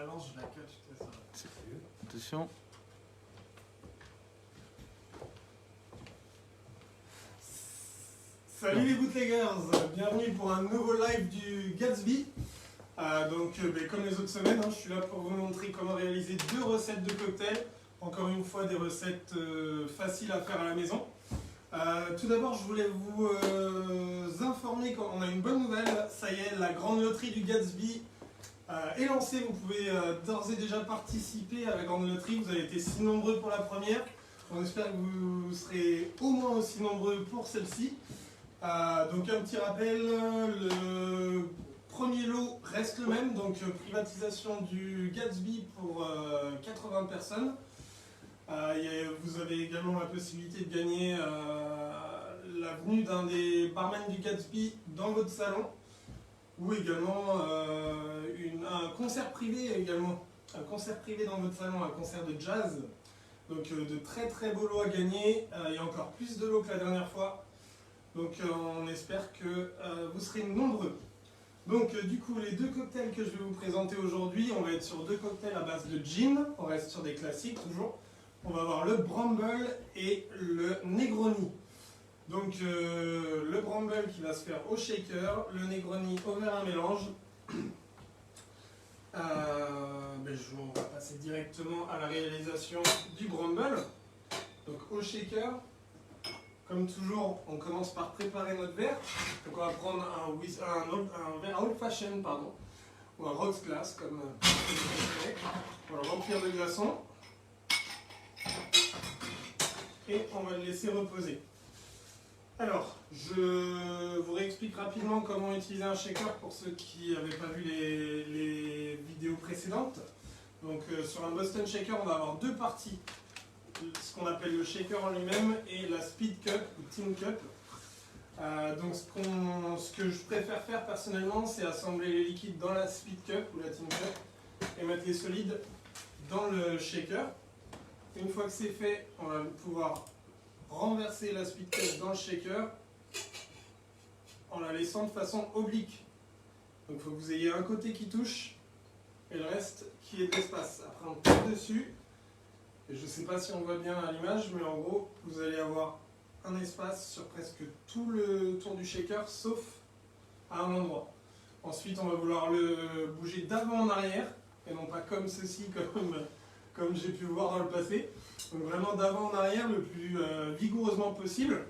la lance, je la catch, ça va. Attention. Salut les bootleggers, bienvenue pour un nouveau live du Gatsby. Comme les autres semaines, je suis là pour vous montrer comment réaliser 2 recettes de cocktails. Encore une fois, des recettes faciles à faire à la maison. Tout d'abord, je voulais vous informer qu'on a une bonne nouvelle. Ça y est, la grande loterie du Gatsby est lancée. Vous pouvez d'ores et déjà participer à la grande loterie. Vous avez été si nombreux pour la première. On espère que vous serez au moins aussi nombreux pour celle-ci. Donc un petit rappel, le premier lot reste le même, donc privatisation du Gatsby pour 80 personnes. Vous avez également la possibilité de gagner la venue d'un des barman du Gatsby dans votre salon, ou également un concert privé également, un concert privé dans votre salon, un concert de jazz. Donc de très très beaux lots à gagner, il y a encore plus de lots que la dernière fois. Donc on espère que vous serez nombreux. Donc du coup, les 2 cocktails que je vais vous présenter aujourd'hui, on va être sur 2 cocktails à base de gin, on reste sur des classiques toujours. On va avoir le Bramble et le Negroni. Donc le Bramble qui va se faire au shaker, le Negroni au verre à mélange. On va passer directement à la réalisation du Bramble. Donc au shaker. Comme toujours, on commence par préparer notre verre. Donc on va prendre un verre old fashion, ou un rocks glass, comme on va le remplir de glaçons. Et on va le laisser reposer. Alors, je vous réexplique rapidement comment utiliser un shaker pour ceux qui n'avaient pas vu les vidéos précédentes. Donc sur un Boston Shaker, on va avoir 2 parties. Ce qu'on appelle le shaker en lui-même et la speed cup ou tin cup. Ce que je préfère faire personnellement, c'est assembler les liquides dans la speed cup ou la tin cup et mettre les solides dans le shaker. Une fois que c'est fait, on va pouvoir renverser la speed cup dans le shaker en la laissant de façon oblique. Donc il faut que vous ayez un côté qui touche et le reste qui est d'espace. Après on tape dessus. Et je ne sais pas si on voit bien à l'image, mais en gros, vous allez avoir un espace sur presque tout le tour du shaker, sauf à un endroit. Ensuite, on va vouloir le bouger d'avant en arrière, et non pas comme ceci, comme j'ai pu voir dans le passé. Donc vraiment d'avant en arrière, le plus vigoureusement possible,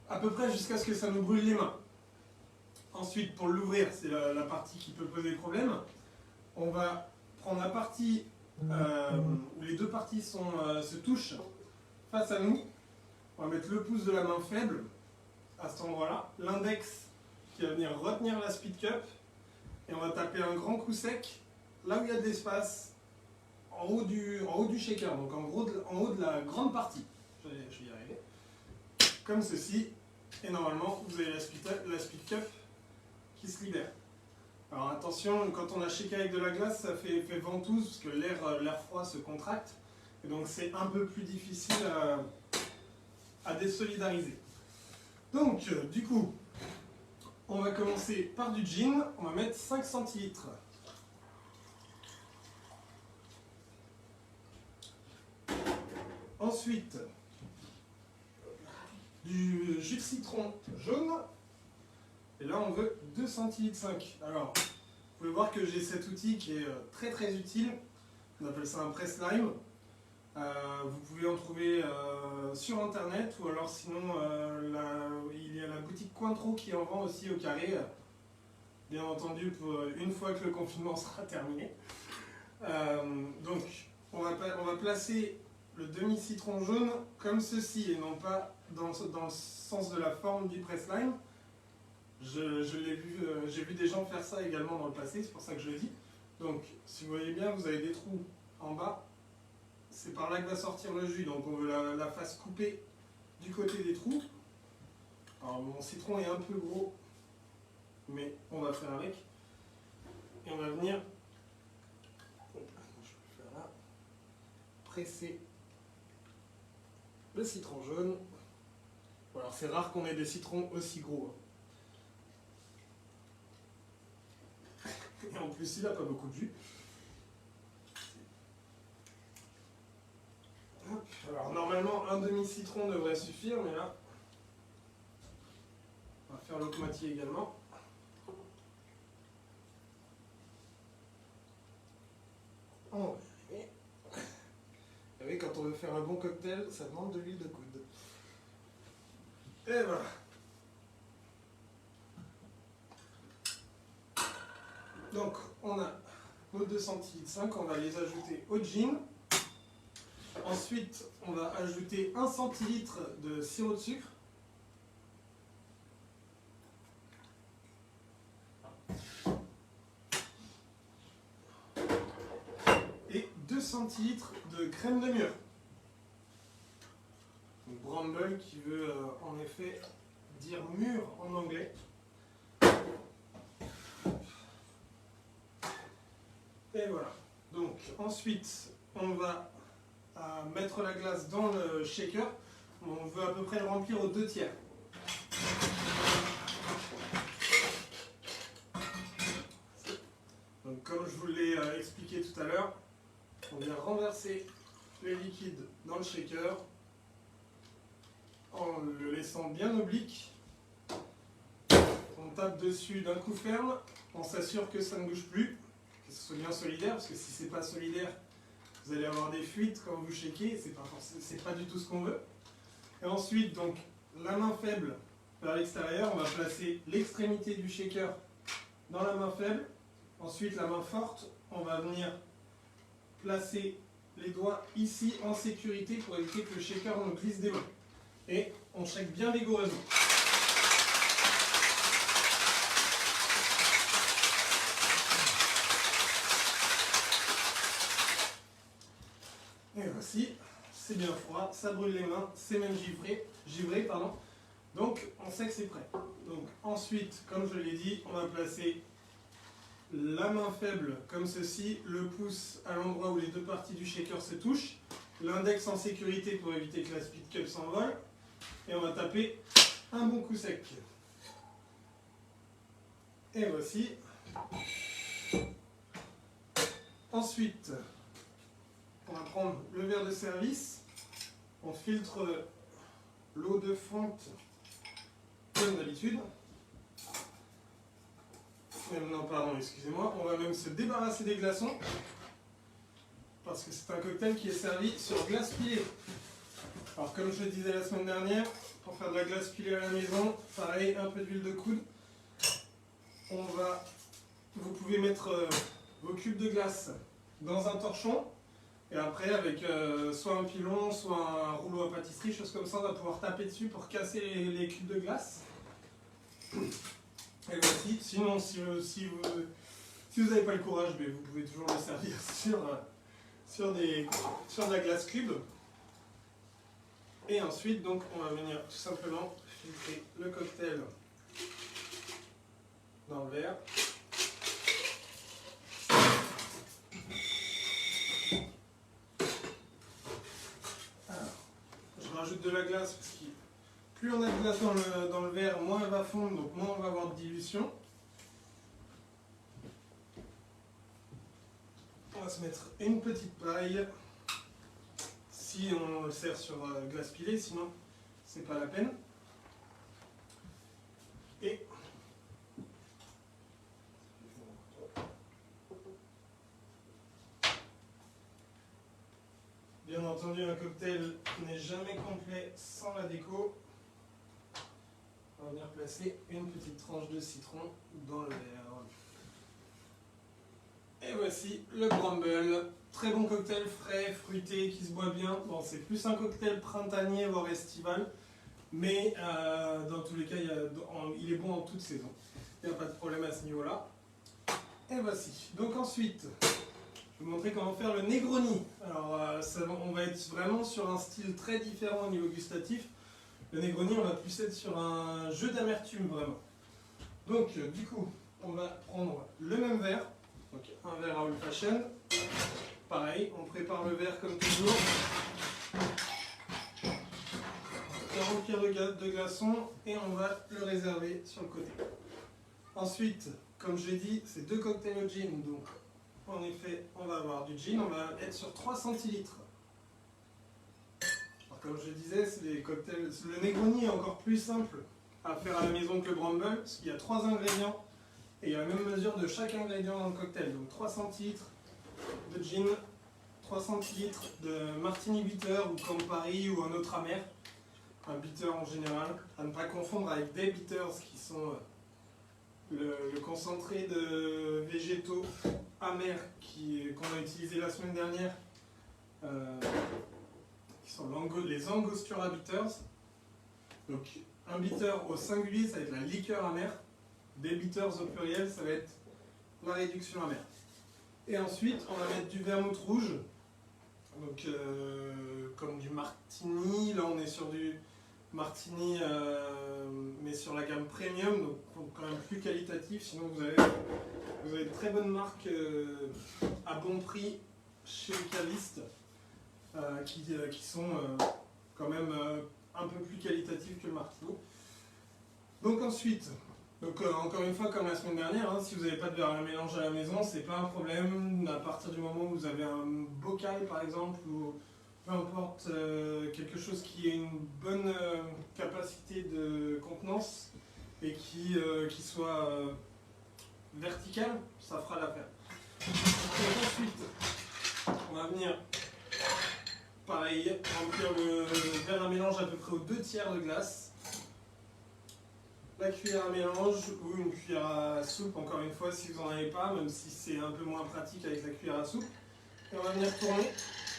à peu près jusqu'à ce que ça nous brûle les mains. Ensuite, pour l'ouvrir, c'est la partie qui peut poser problème. On va prendre la partie où les 2 parties se touchent face à nous. On va mettre le pouce de la main faible à cet endroit-là, l'index qui va venir retenir la speed cup, et on va taper un grand coup sec là où il y a de l'espace en haut du shaker, donc en haut de la grande partie. Je vais y arriver. Comme ceci, et normalement vous avez la speed cup qui se libère. Alors attention, quand on a shaké avec de la glace, ça fait ventouse parce que l'air froid se contracte et donc c'est un peu plus difficile à désolidariser. Donc du coup, on va commencer par du gin, on va mettre 5 centilitres. Ensuite, du jus de citron jaune. Et là, on veut 2 centilitres 5. Alors, vous pouvez voir que j'ai cet outil qui est très très utile. On appelle ça un press lime. Vous pouvez en trouver sur internet ou alors sinon il y a la boutique Cointreau qui en vend aussi au carré. Bien entendu, une fois que le confinement sera terminé. Donc, on va placer le demi-citron jaune comme ceci et non pas dans le sens de la forme du press lime. J'ai vu des gens faire ça également dans le passé, c'est pour ça que je le dis. Donc, si vous voyez bien, vous avez des trous en bas. C'est par là que va sortir le jus, donc on veut la face coupée du côté des trous. Alors, mon citron est un peu gros, mais on va faire avec. Et on va venir, je peux faire là, presser le citron jaune. Bon, alors, c'est rare qu'on ait des citrons aussi gros. Et en plus, il n'a pas beaucoup de jus. normalement un demi-citron devrait suffire, mais là, on va faire l'autre moitié également. On va y arriver. Vous savez, quand on veut faire un bon cocktail, ça demande de l'huile de coude. Et voilà. Donc, on a nos 2 centilitres 5, on va les ajouter au gin. Ensuite, on va ajouter 1 centilitre de sirop de sucre. Et 2 centilitres de crème de mûre. Donc, bramble qui veut en effet dire mûr en anglais. Et voilà. Donc ensuite, on va mettre la glace dans le shaker. On veut à peu près le remplir aux 2 tiers. Donc comme je vous l'ai expliqué tout à l'heure, on vient renverser le liquide dans le shaker en le laissant bien oblique. On tape dessus d'un coup ferme, on s'assure que ça ne bouge plus, que ce soit bien solidaire, parce que si c'est pas solidaire, vous allez avoir des fuites quand vous shakez, c'est pas du tout ce qu'on veut. Et ensuite, donc, la main faible vers l'extérieur, on va placer l'extrémité du shaker dans la main faible. Ensuite, la main forte, on va venir placer les doigts ici en sécurité pour éviter que le shaker nous glisse des mains. Et on shake bien vigoureusement. Et voici, c'est bien froid, ça brûle les mains, c'est même givré, pardon. Donc on sait que c'est prêt. Donc ensuite, comme je l'ai dit, on va placer la main faible comme ceci, le pouce à l'endroit où les 2 parties du shaker se touchent, l'index en sécurité pour éviter que la speed cup s'envole, et on va taper un bon coup sec. Et voici. Ensuite, on va prendre le verre de service, on filtre l'eau de fonte comme d'habitude. Non, pardon, excusez-moi, on va même se débarrasser des glaçons parce que c'est un cocktail qui est servi sur glace pilée. Alors comme je le disais la semaine dernière, pour faire de la glace pilée à la maison, pareil, un peu d'huile de coude. Vous pouvez mettre vos cubes de glace dans un torchon. Et après, avec soit un pilon, soit un rouleau à pâtisserie, chose comme ça, on va pouvoir taper dessus pour casser les cubes de glace. Et voici, sinon, si vous n'avez pas le courage, mais vous pouvez toujours le servir sur de la glace cube. Et ensuite, donc, on va venir tout simplement filtrer le cocktail dans le verre. Rajoute de la glace parce que plus on a de glace dans le verre, moins elle va fondre, donc moins on va avoir de dilution. On va se mettre une petite paille si on le sert sur glace pilée, sinon c'est pas la peine. Et bien entendu, un cocktail n'est jamais complet sans la déco. On va venir placer une petite tranche de citron dans le verre. Et voici le Bramble. Très bon cocktail frais, fruité, qui se boit bien. Bon, c'est plus un cocktail printanier, voire estival. Mais dans tous les cas, il est bon en toute saison. Il n'y a pas de problème à ce niveau-là. Et voici. Donc ensuite, je vais vous montrer comment faire le Negroni. Alors, on va être vraiment sur un style très différent au niveau gustatif. Le Negroni, on va plus être sur un jeu d'amertume vraiment. Donc, du coup, on va prendre le même verre. Donc, un verre à old fashion. Pareil, on prépare le verre comme toujours. On va remplir de glaçons et on va le réserver sur le côté. Ensuite, comme je l'ai dit, c'est 2 cocktails au gin. Donc, en effet, on va avoir du gin. On va être sur 3 centilitres. Alors, comme je disais, c'est des cocktails. Le Negroni est encore plus simple à faire à la maison que le Bramble, parce qu'il y a 3 ingrédients et il y a la même mesure de chaque ingrédient dans le cocktail. Donc 3 centilitres de gin, 3 centilitres de martini bitter ou Campari ou un autre amer, un bitter en général, à ne pas confondre avec des bitters qui sont le concentré de végétaux amers qu'on a utilisé la semaine dernière, qui sont les Angostura bitters. Donc un bitter au singulier, ça va être la liqueur amère. Des bitters au pluriel, ça va être la réduction amère. Et ensuite, on va mettre du vermouth rouge, donc comme du martini. Là, on est sur du martini, mais sur la gamme premium, donc quand même plus qualitatif. Sinon, vous avez de très bonnes marques à bon prix chez les cavistes qui sont quand même un peu plus qualitatives que le martini. Donc ensuite, encore une fois, comme la semaine dernière, hein, si vous n'avez pas de verre à mélange à la maison, c'est pas un problème. À partir du moment où vous avez un bocal, par exemple, ou peu importe, quelque chose qui ait une bonne capacité de contenance et qui soit vertical, ça fera l'affaire. Ensuite, on va venir, pareil, remplir le verre à mélange à peu près aux 2/3 de glace. La cuillère à mélange ou une cuillère à soupe, encore une fois, si vous n'en avez pas, même si c'est un peu moins pratique avec la cuillère à soupe. Et on va venir tourner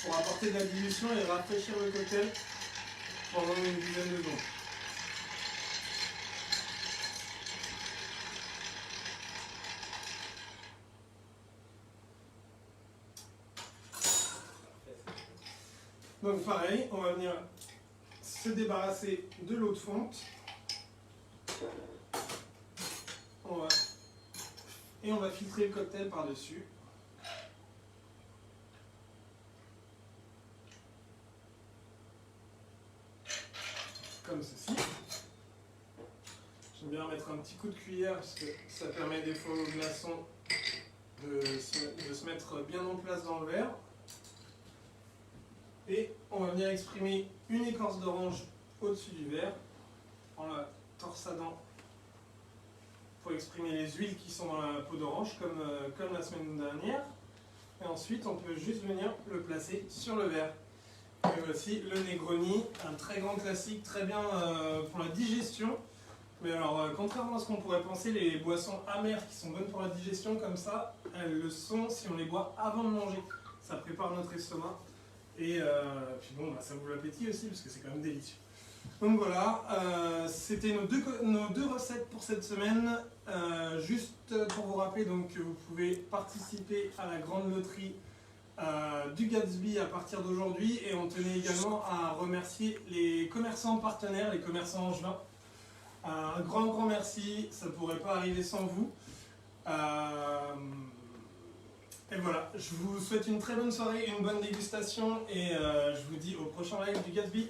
pour apporter de la dilution et rafraîchir le cocktail pendant une dizaine de secondes. Donc pareil, on va venir se débarrasser de l'eau de fonte. Et on va filtrer le cocktail par-dessus. Comme ceci. J'aime bien mettre un petit coup de cuillère parce que ça permet des fois aux glaçons de se mettre bien en place dans le verre. Et on va venir exprimer une écorce d'orange au-dessus du verre en la torsadant pour exprimer les huiles qui sont dans la peau d'orange comme la semaine dernière. Et ensuite on peut juste venir le placer sur le verre. Et voici le Negroni, un très grand classique, très bien pour la digestion. Mais alors contrairement à ce qu'on pourrait penser, les boissons amères qui sont bonnes pour la digestion comme ça, elles le sont si on les boit avant de manger. Ça prépare notre estomac et puis bon, ça ouvre l'appétit aussi parce que c'est quand même délicieux. Donc voilà, c'était nos deux recettes pour cette semaine. Juste pour vous rappeler donc, que vous pouvez participer à la grande loterie du Gatsby à partir d'aujourd'hui. Et on tenait également à remercier les commerçants partenaires, les commerçants angevins. Un grand merci, ça ne pourrait pas arriver sans vous. Et voilà, je vous souhaite une très bonne soirée, une bonne dégustation et je vous dis au prochain live du Gatsby.